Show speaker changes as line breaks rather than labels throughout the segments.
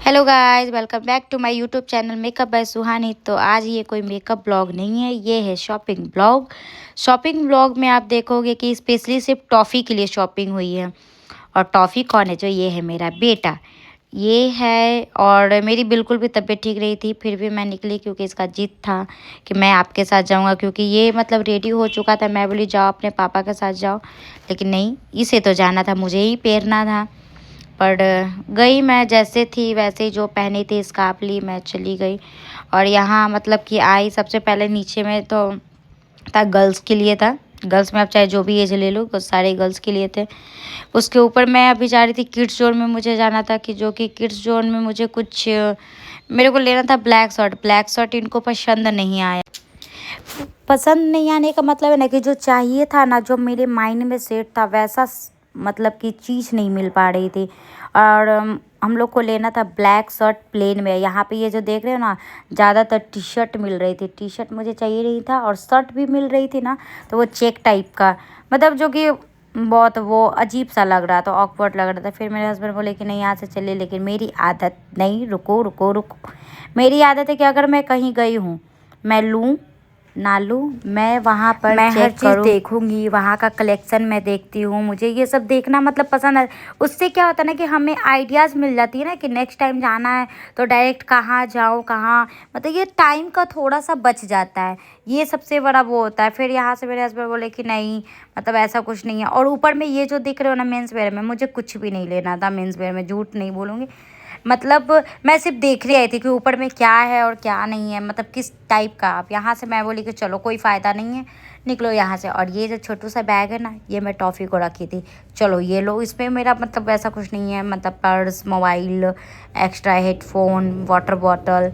Hello guys, welcome back to my YouTube channel makeup by Suhani. तो आज ये कोई मेकअप ब्लॉग नहीं है, ये है शॉपिंग ब्लॉग। शॉपिंग ब्लॉग में आप देखोगे कि स्पेशली सिर्फ टॉफ़ी के लिए शॉपिंग हुई है। और टॉफ़ी कौन है? जो ये है मेरा बेटा, ये है। और मेरी बिल्कुल भी तबीयत ठीक नहीं थी, फिर भी मैं निकली क्योंकि इसका जिद था कि मैं आपके साथ जाऊंगा, क्योंकि ये मतलब रेडी हो चुका था। मैं बोली जाओ अपने पापा के साथ जाओ, लेकिन नहीं, इसे तो जाना था, मुझे ही पहनना था। पर गई मैं, जैसे थी वैसे ही, जो पहनी थी स्कार्फ ली, मैं चली गई। और यहाँ मतलब कि आई सबसे पहले नीचे में तो था, गर्ल्स के लिए था। गर्ल्स में आप चाहे जो भी एज ले लो, कुछ सारे गर्ल्स के लिए थे। उसके ऊपर मैं अभी जा रही थी किड्स जोन में, मुझे जाना था कि जो कि किड्स जोन में मुझे कुछ मेरे को लेना था ब्लैक शर्ट। ब्लैक शर्ट इनको पसंद नहीं आया। पसंद नहीं आने का मतलब है ना कि जो चाहिए था ना, जो मेरे माइंड में सेट था वैसा मतलब कि चीज़ नहीं मिल पा रही थी। और हम लोग को लेना था ब्लैक शर्ट प्लेन में। यहाँ पे ये जो देख रहे हो ना, ज़्यादातर टी शर्ट मिल रही थी। टी शर्ट मुझे चाहिए नहीं था, और शर्ट भी मिल रही थी ना, तो वो चेक टाइप का, मतलब जो कि बहुत वो अजीब सा लग रहा था, ऑकवर्ड लग रहा था। फिर मेरे हस्बैंड बोले कि नहीं यहाँ से चलिए, लेकिन मेरी आदत नहीं, रुको रुको रुको। मेरी आदत है कि अगर मैं कहीं गई हूँ, मैं लूँ ना लूँ, मैं वहाँ पर मैं हर चीज़ देखूँगी। वहाँ का कलेक्शन मैं देखती हूँ, मुझे ये सब देखना मतलब पसंद है। उससे क्या होता है ना कि हमें आइडियाज़ मिल जाती है ना कि नेक्स्ट टाइम जाना है तो डायरेक्ट कहाँ जाऊँ, कहाँ, मतलब ये टाइम का थोड़ा सा बच जाता है। ये सबसे बड़ा वो होता है। फिर यहाँ से मेरे हस्बैंड बोले कि नहीं, मतलब ऐसा कुछ नहीं है। और ऊपर में ये जो दिख रहे हो ना मेंस वेयर में, मुझे कुछ भी नहीं लेना था मेंस वेयर में, झूठ नहीं बोलूँगी। मतलब मैं सिर्फ देख रही आई थी कि ऊपर में क्या है और क्या नहीं है, मतलब किस टाइप का। आप यहाँ से मैं बोली कि चलो कोई फ़ायदा नहीं है, निकलो यहाँ से। और ये जो छोटू सा बैग है ना, ये मैं टॉफ़ी को रखी थी, चलो ये लो। इसमें मेरा मतलब वैसा कुछ नहीं है, मतलब purse, mobile, extra headphone, water bottle,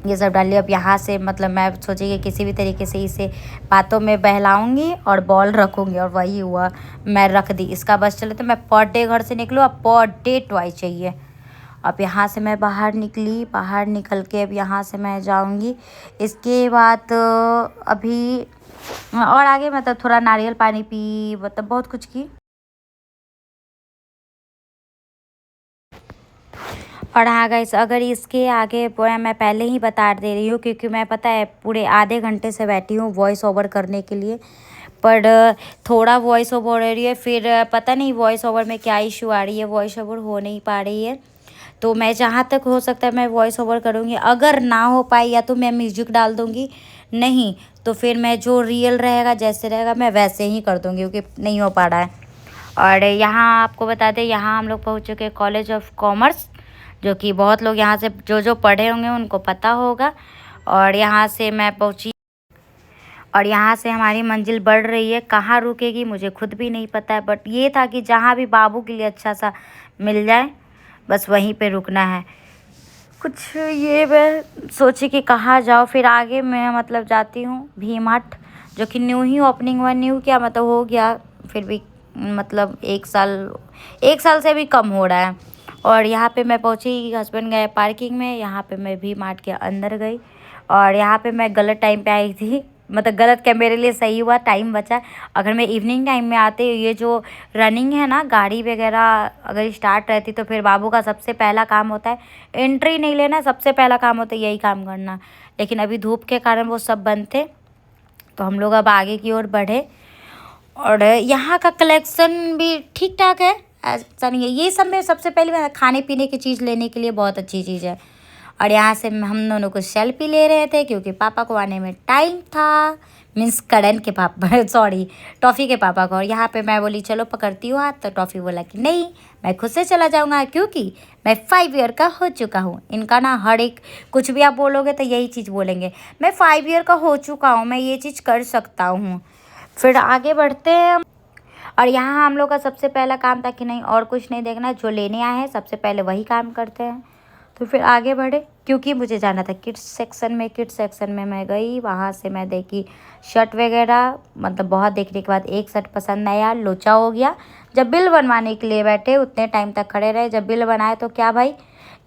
ये सब डाल लिया। अब यहाँ से मतलब मैं सोची कि किसी भी तरीके से इसे बातों में बहलाऊंगी और बॉल रखूँगी, और वही हुआ, मैं रख दी। इसका बस चले तो मैं पर डे घर से निकलूँ, अब पर डे टॉय चाहिए। अब यहाँ से मैं बाहर निकली, बाहर निकल के अब यहाँ से मैं जाऊँगी। इसके बाद अभी और आगे मतलब थोड़ा नारियल पानी पी, मतलब बहुत कुछ की। और हाँ गाइस, अगर इसके आगे मैं पहले ही बता दे रही हूँ, क्योंकि मैं पता है पूरे आधे घंटे से बैठी हूँ वॉइस ओवर करने के लिए। पर थोड़ा वॉइस ओवर हो रही है, फिर पता नहीं वॉइस ओवर में क्या इशू आ रही है, वॉइस ओवर हो नहीं पा रही है। तो मैं जहाँ तक हो सकता है मैं वॉइस ओवर करूँगी। अगर ना हो पाई या तो मैं म्यूजिक डाल दूँगी, नहीं तो फिर मैं जो रियल रहेगा जैसे रहेगा मैं वैसे ही कर दूँगी, क्योंकि नहीं हो पा रहा है। और यहाँ आपको बता दें, यहाँ हम लोग पहुँच चुके हैं कॉलेज ऑफ कॉमर्स, जो कि बहुत लोग यहाँ से जो जो पढ़े होंगे उनको पता होगा। और यहाँ से मैं पहुँची, और यहाँ से हमारी मंजिल बढ़ रही है। कहाँ रुकेगी मुझे खुद भी नहीं पता है, बट ये था कि जहाँ भी बाबू के लिए अच्छा सा मिल जाए बस वहीं पे रुकना है। कुछ ये मैं सोची कि कहाँ जाओ, फिर आगे मैं मतलब जाती हूँ वी मार्ट, जो कि न्यू ही ओपनिंग हुआ। न्यू क्या मतलब हो गया, फिर भी मतलब एक साल से भी कम हो रहा है। और यहाँ पे मैं पहुँची, हस्बैंड गए पार्किंग में, यहाँ पे मैं वी मार्ट के अंदर गई। और यहाँ पे मैं गलत टाइम पे आई थी, मतलब गलत क्या, मेरे लिए सही हुआ, टाइम बचा। अगर मैं इवनिंग टाइम में आते, ये जो रनिंग है ना गाड़ी वगैरह अगर स्टार्ट रहती, तो फिर बाबू का सबसे पहला काम होता है एंट्री नहीं लेना, सबसे पहला काम होता है यही काम करना। लेकिन अभी धूप के कारण वो सब बंद थे, तो हम लोग अब आगे की ओर बढ़े। और यहाँ का कलेक्शन भी ठीक ठाक है, ऐसा नहीं है। ये सब में सबसे पहले खाने पीने की चीज़ लेने के लिए बहुत अच्छी चीज़ है। और यहाँ से हम दोनों को सेल्फी ले रहे थे, क्योंकि पापा को आने में टाइम था, मीन्स करण के पापा सॉरी, टॉफ़ी के पापा को। और यहाँ पे मैं बोली चलो पकड़ती हूँ हाथ, तो टॉफ़ी बोला कि नहीं, मैं खुद से चला जाऊँगा, क्योंकि मैं 5 ईयर का हो चुका हूँ। इनका ना हर एक कुछ भी आप बोलोगे तो यही चीज़ बोलेंगे, मैं 5 ईयर का हो चुका हूँ, मैं ये चीज़ कर सकता हूँ। फिर आगे बढ़ते हैं। और यहाँ हम लोग का सबसे पहला काम था कि नहीं और कुछ नहीं देखना, जो लेने आए हैं सबसे पहले वही काम करते हैं। तो फिर आगे बढ़े, क्योंकि मुझे जाना था किड्स सेक्शन में। किड्स सेक्शन में मैं गई, वहाँ से मैं देखी शर्ट वगैरह, मतलब बहुत देखने के बाद एक शर्ट पसंद आया, लोचा हो गया। जब बिल बनवाने के लिए बैठे उतने टाइम तक खड़े रहे, जब बिल बनाए तो क्या भाई,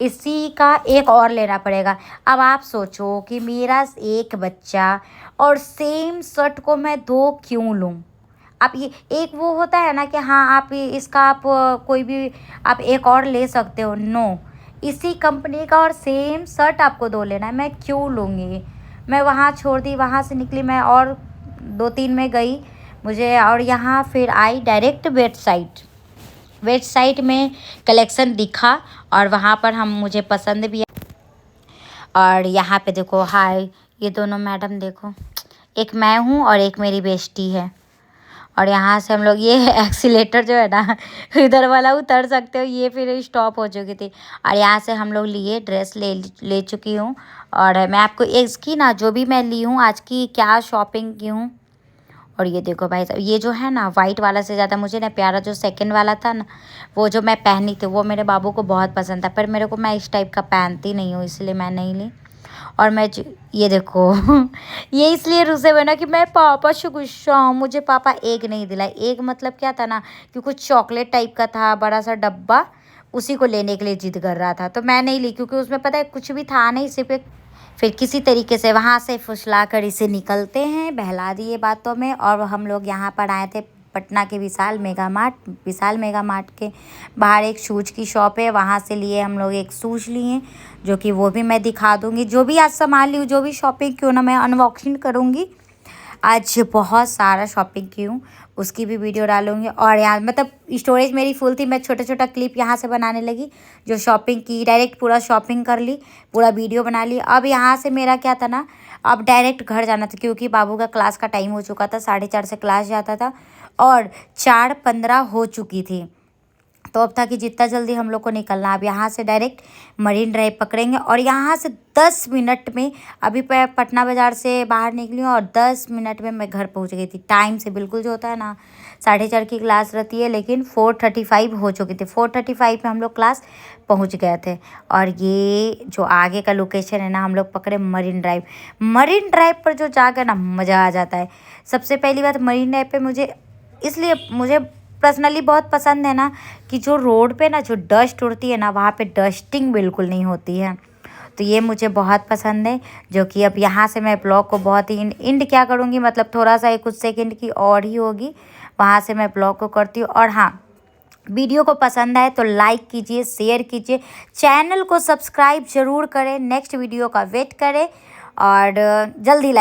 इसी का एक और लेना पड़ेगा। अब आप सोचो कि मेरा एक बच्चा और सेम शर्ट को मैं दो क्यों लूँ। आप ये एक वो होता है ना कि हाँ आप इसका आप कोई भी आप एक और ले सकते हो, नो, इसी कंपनी का और सेम शर्ट आपको 2 लेना है, मैं क्यों लूँगी। मैं वहाँ छोड़ दी, वहाँ से निकली मैं और 2-3 में गई मुझे, और यहाँ फिर आई डायरेक्ट वेबसाइट में कलेक्शन दिखा और वहाँ पर हम मुझे पसंद भी। और यहाँ पे देखो, हाय ये दोनों मैडम देखो, एक मैं हूँ और एक मेरी बेस्टी है। और यहाँ से हम लोग ये एक्सीलेटर जो है ना इधर वाला उतर सकते हो, ये फिर स्टॉप हो चुकी थी। और यहाँ से हम लोग लिए ड्रेस ले चुकी हूँ। और मैं आपको इसकी ना जो भी मैं ली हूँ आज की क्या शॉपिंग की हूँ। और ये देखो भाई साहब, ये जो है ना वाइट वाला से ज़्यादा मुझे ना प्यारा जो सेकंड वाला था ना, वो जो मैं पहनी थी वो मेरे बाबू को बहुत पसंद था, पर मेरे को मैं इस टाइप का पहनती नहीं हूँ, इसलिए मैं नहीं ली। और ये देखो ये इसलिए रुसे हुए ना कि मैं पापा से गुस्सा हूँ, मुझे पापा एक नहीं दिलाई। एक मतलब क्या था ना कि कुछ चॉकलेट टाइप का था, बड़ा सा डब्बा, उसी को लेने के लिए जिद कर रहा था, तो मैं नहीं ली क्योंकि उसमें पता है कुछ भी था नहीं, सिर्फ एक। फिर किसी तरीके से वहाँ से फुसला कर इसे निकलते हैं, बहला दिए बातों में। और हम लोग यहाँ पर आए थे पटना के विशाल मेगा मार्ट के बाहर एक शूज़ की शॉप है, वहाँ से लिए हम लोग एक शूज़ लिए, जो कि वो भी मैं दिखा दूँगी। जो भी आज सामान ली हूँ, जो भी शॉपिंग की हूँ ना, मैं अनबॉक्सिंग करूँगी। आज बहुत सारा शॉपिंग की हूँ, उसकी भी वीडियो डालूंगी। और यार मतलब स्टोरेज मेरी फुल थी, मैं छोटा छोटा क्लिप यहाँ से बनाने लगी, जो शॉपिंग की डायरेक्ट पूरा शॉपिंग कर ली, पूरा वीडियो बना ली। अब यहाँ से मेरा क्या था ना, अब डायरेक्ट घर जाना था क्योंकि बाबू का क्लास का टाइम हो चुका था, 4:30 से क्लास जाता था और 4:15 हो चुकी थी। तो अब था कि जितना जल्दी हम लोग को निकलना। अब यहाँ से डायरेक्ट मरीन ड्राइव पकड़ेंगे और यहाँ से 10 मिनट में, अभी पटना बाज़ार से बाहर निकली हूँ और 10 मिनट में मैं घर पहुँच गई थी टाइम से, बिल्कुल। जो होता है ना 4:30 की क्लास रहती है, लेकिन 4:35 हो चुकी थी, 4:35 में हम लोग क्लास पहुँच गए थे। और ये जो आगे का लोकेशन है ना, हम लोग पकड़े मरीन ड्राइव पर जो जाकर ना मज़ा आ जाता है। सबसे पहली बात, मरीन ड्राइव पर मुझे पर्सनली बहुत पसंद है ना कि जो रोड पे ना जो डस्ट उड़ती है ना, वहाँ पे डस्टिंग बिल्कुल नहीं होती है, तो ये मुझे बहुत पसंद है। जो कि अब यहाँ से मैं ब्लॉग को बहुत ही इंड क्या करूँगी, मतलब थोड़ा सा कुछ सेकंड की और ही होगी, वहाँ से मैं ब्लॉग को करती हूँ। और हाँ, वीडियो को पसंद आए तो लाइक कीजिए, शेयर कीजिए, चैनल को सब्सक्राइब ज़रूर करें, नेक्स्ट वीडियो का वेट करें और जल्दी लाइक